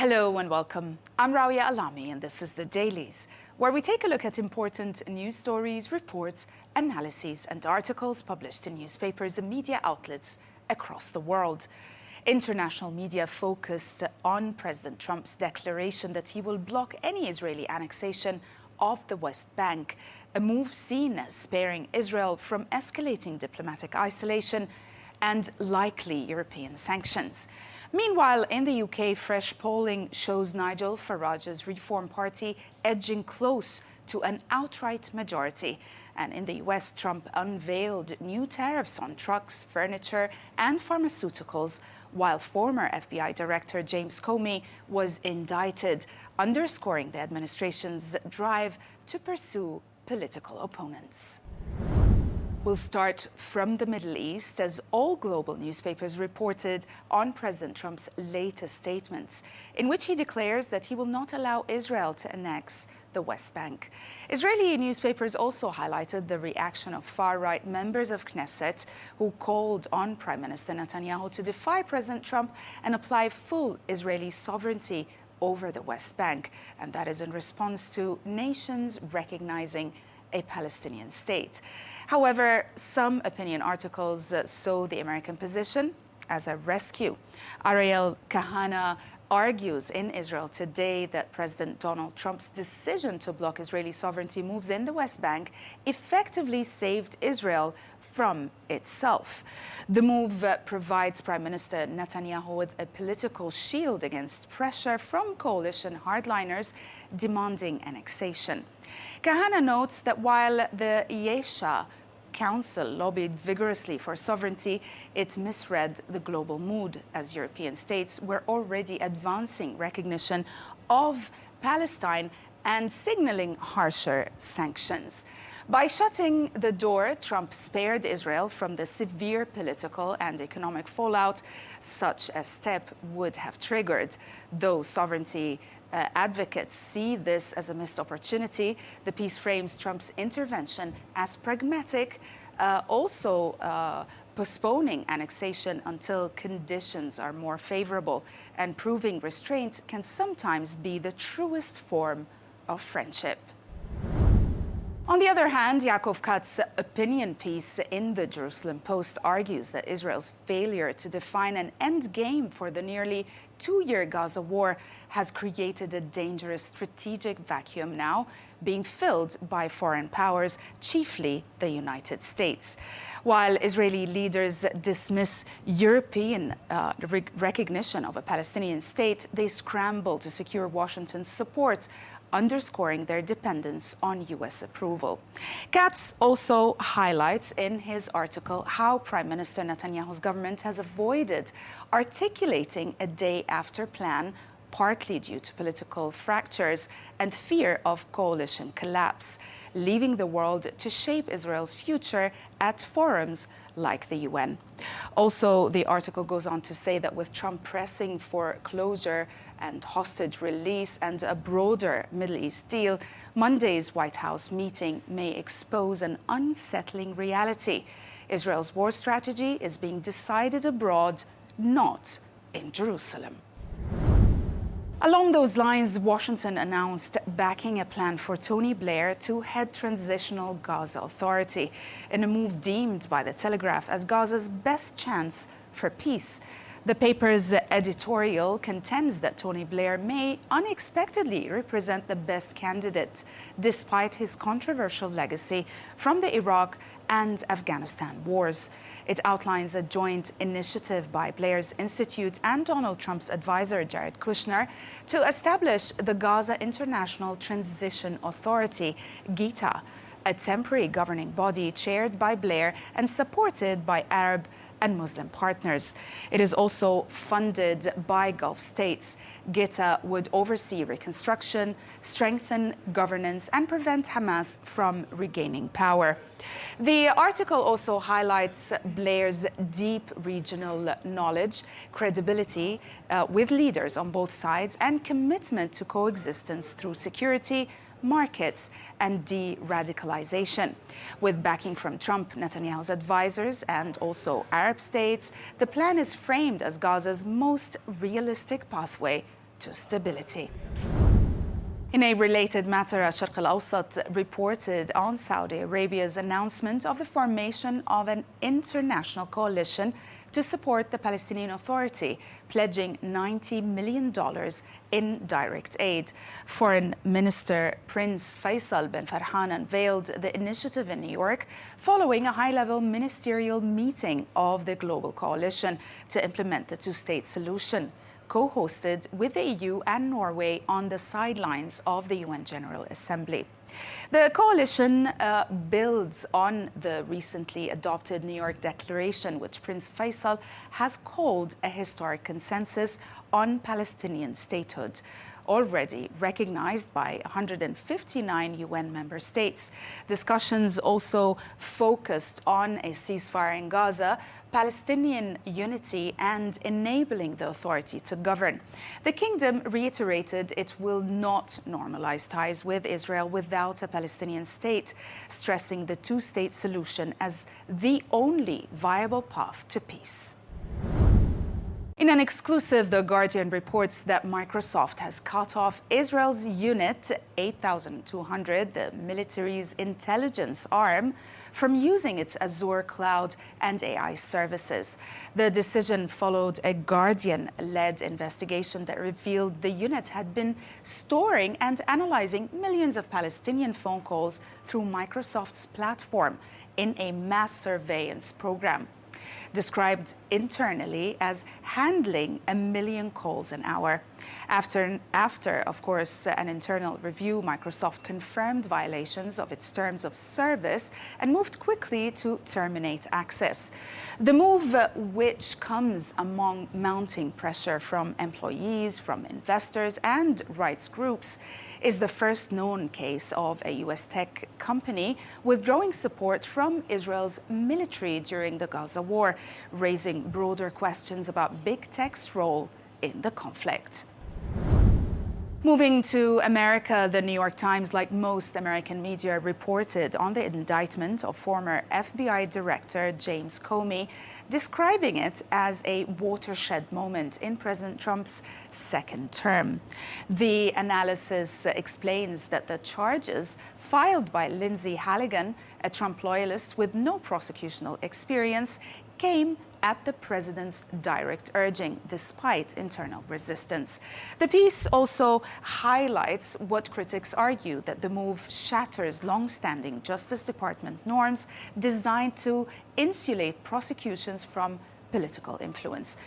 Hello and welcome. I'm Rawia Alami and this is the Dailies, where we take a look at important news stories, reports, analyses and articles published in newspapers and media outlets across the world. International media focused on President Trump's declaration that he will block any Israeli annexation of the West Bank, a move seen as sparing Israel from escalating diplomatic isolation and likely European sanctions. Meanwhile, in the UK, fresh polling shows Nigel Farage's Reform Party edging close to an outright majority. And in the US, Trump unveiled new tariffs on trucks, furniture and pharmaceuticals, while former FBI Director James Comey was indicted, underscoring the administration's drive to pursue political opponents. We'll start from the Middle East, as all global newspapers reported on President Trump's latest statements, in which he declares that he will not allow Israel to annex the West Bank. Israeli newspapers also highlighted the reaction of far-right members of Knesset who called on Prime Minister Netanyahu to defy President Trump and apply full Israeli sovereignty over the West Bank. And that is in response to nations recognizing a Palestinian state. However, some opinion articles saw the American position as a rescue. Ariel Kahana argues in Israel Today that President Donald Trump's decision to block Israeli sovereignty moves in the West Bank effectively saved Israel from itself. The move provides Prime Minister Netanyahu with a political shield against pressure from coalition hardliners demanding annexation. Kahana notes that while the Yesha Council lobbied vigorously for sovereignty, it misread the global mood, as European states were already advancing recognition of Palestine and signaling harsher sanctions. By shutting the door, Trump spared Israel from the severe political and economic fallout such a step would have triggered. Though sovereignty advocates see this as a missed opportunity, the piece frames Trump's intervention as pragmatic, also postponing annexation until conditions are more favorable, and proving restraint can sometimes be the truest form of friendship. On the other hand, Yaakov Katz's opinion piece in the Jerusalem Post argues that Israel's failure to define an end game for the nearly two-year Gaza war has created a dangerous strategic vacuum now being filled by foreign powers, chiefly the United States. While Israeli leaders dismiss European recognition of a Palestinian state, they scramble to secure Washington's support, underscoring their dependence on U.S. approval. Katz also highlights in his article how Prime Minister Netanyahu's government has avoided articulating a day-after plan, partly due to political fractures and fear of coalition collapse, leaving the world to shape Israel's future at forums like the UN. Also, the article goes on to say that with Trump pressing for closure and hostage release and a broader Middle East deal, Monday's White House meeting may expose an unsettling reality. Israel's war strategy is being decided abroad, not in Jerusalem. Along those lines, Washington announced backing a plan for Tony Blair to head Transitional Gaza Authority, in a move deemed by The Telegraph as Gaza's best chance for peace. The paper's editorial contends that Tony Blair may unexpectedly represent the best candidate, despite his controversial legacy from the Iraq and Afghanistan wars. It outlines a joint initiative by Blair's Institute and Donald Trump's advisor, Jared Kushner, to establish the Gaza International Transition Authority, GITA, a temporary governing body chaired by Blair and supported by Arab and Muslim partners. It is also funded by Gulf states. GITA would oversee reconstruction, strengthen governance, and prevent Hamas from regaining power. The article also highlights Blair's deep regional knowledge, credibility with leaders on both sides, and commitment to coexistence through security, markets, and de-radicalization. With backing from Trump, Netanyahu's advisors, and also Arab states, the plan is framed as Gaza's most realistic pathway to stability. In a related matter, Sharq al-Awsat reported on Saudi Arabia's announcement of the formation of an international coalition to support the Palestinian Authority, pledging $90 million in direct aid. Foreign Minister Prince Faisal bin Farhan unveiled the initiative in New York following a high-level ministerial meeting of the global coalition to implement the two-state solution, co-hosted with the EU and Norway on the sidelines of the UN General Assembly. The coalition builds on the recently adopted New York Declaration, which Prince Faisal has called a historic consensus on Palestinian statehood, already recognized by 159 UN member states. Discussions also focused on a ceasefire in Gaza, Palestinian unity, and enabling the authority to govern. The kingdom reiterated it will not normalize ties with Israel without a Palestinian state, stressing the two-state solution as the only viable path to peace. In an exclusive, The Guardian reports that Microsoft has cut off Israel's Unit 8200, the military's intelligence arm, from using its Azure cloud and AI services. The decision followed a Guardian-led investigation that revealed the unit had been storing and analyzing millions of Palestinian phone calls through Microsoft's platform in a mass surveillance program, described internally as handling 1 million calls an hour. After, of course, an internal review, Microsoft confirmed violations of its terms of service and moved quickly to terminate access. The move, which comes among mounting pressure from employees, from investors, and rights groups, is the first known case of a U.S. tech company withdrawing support from Israel's military during the Gaza war, raising broader questions about big tech's role in the conflict. Moving to America, the New York Times, like most American media, reported on the indictment of former FBI Director James Comey, describing it as a watershed moment in President Trump's second term. The analysis explains that the charges filed by Lindsay Halligan, a Trump loyalist with no prosecutional experience, came at the president's direct urging, despite internal resistance. The piece also highlights what critics argue, that the move shatters long-standing Justice Department norms designed to insulate prosecutions from political influence.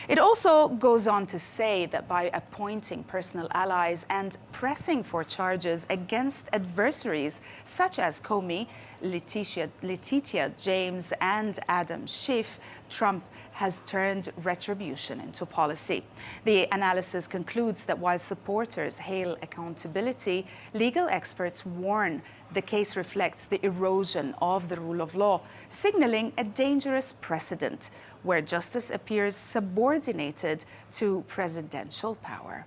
It also goes on to say that by appointing personal allies and pressing for charges against adversaries such as Comey, Letitia James, and Adam Schiff, Trump has turned retribution into policy. The analysis concludes that while supporters hail accountability, legal experts warn the case reflects the erosion of the rule of law, signaling a dangerous precedent where justice appears subordinated to presidential power.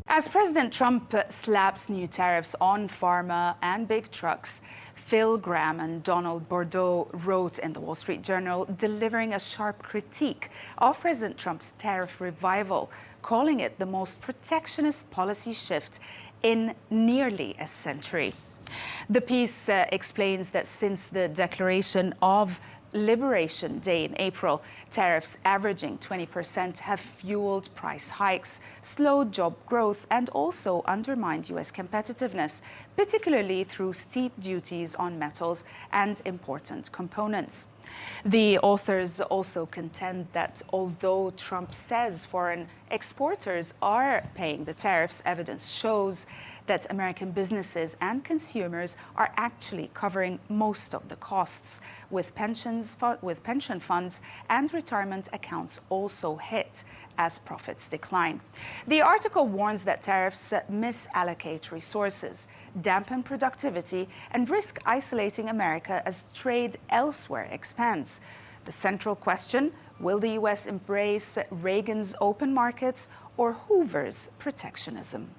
As President Trump slaps new tariffs on pharma and big trucks, Phil Gramm and Donald Bordeaux wrote in the Wall Street Journal, delivering a sharp critique of President Trump's tariff revival, calling it the most protectionist policy shift in nearly a century. The piece explains that since the declaration of Liberation Day in April, tariffs averaging 20% have fueled price hikes, slowed job growth, and also undermined U.S. competitiveness, particularly through steep duties on metals and important components. The authors also contend that although Trump says foreign exporters are paying the tariffs, evidence shows that American businesses and consumers are actually covering most of the costs, with pension funds and retirement accounts also hit as profits decline. The article warns that tariffs misallocate resources, dampen productivity, and risk isolating America as trade elsewhere expands. The central question: will the U.S. embrace Reagan's open markets or Hoover's protectionism?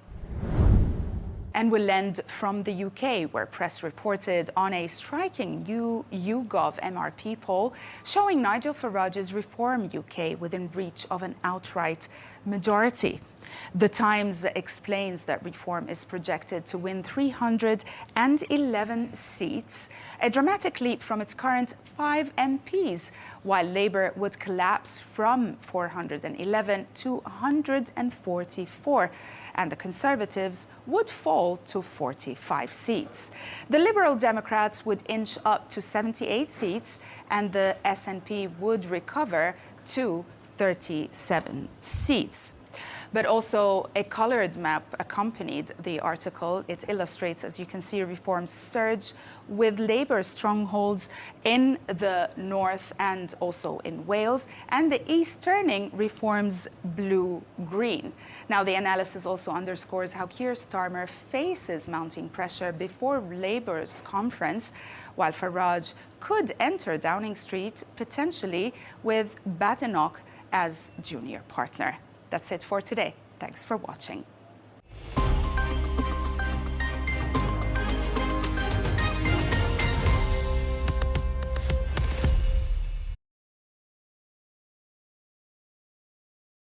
And we'll end from the UK, where press reported on a striking YouGov MRP poll showing Nigel Farage's Reform UK within reach of an outright majority. The Times explains that Reform is projected to win 311 seats, a dramatic leap from its current 5 MPs, while Labour would collapse from 411 to 144, and the Conservatives would fall to 45 seats. The Liberal Democrats would inch up to 78 seats, and the SNP would recover to 37 seats. But also a coloured map accompanied the article. It illustrates, as you can see, Reform's surge with Labour's strongholds in the north and also in Wales, and the east turning Reform's blue-green. Now, the analysis also underscores how Keir Starmer faces mounting pressure before Labour's conference, while Farage could enter Downing Street, potentially with Badenoch as junior partner. That's it for today. Thanks for watching.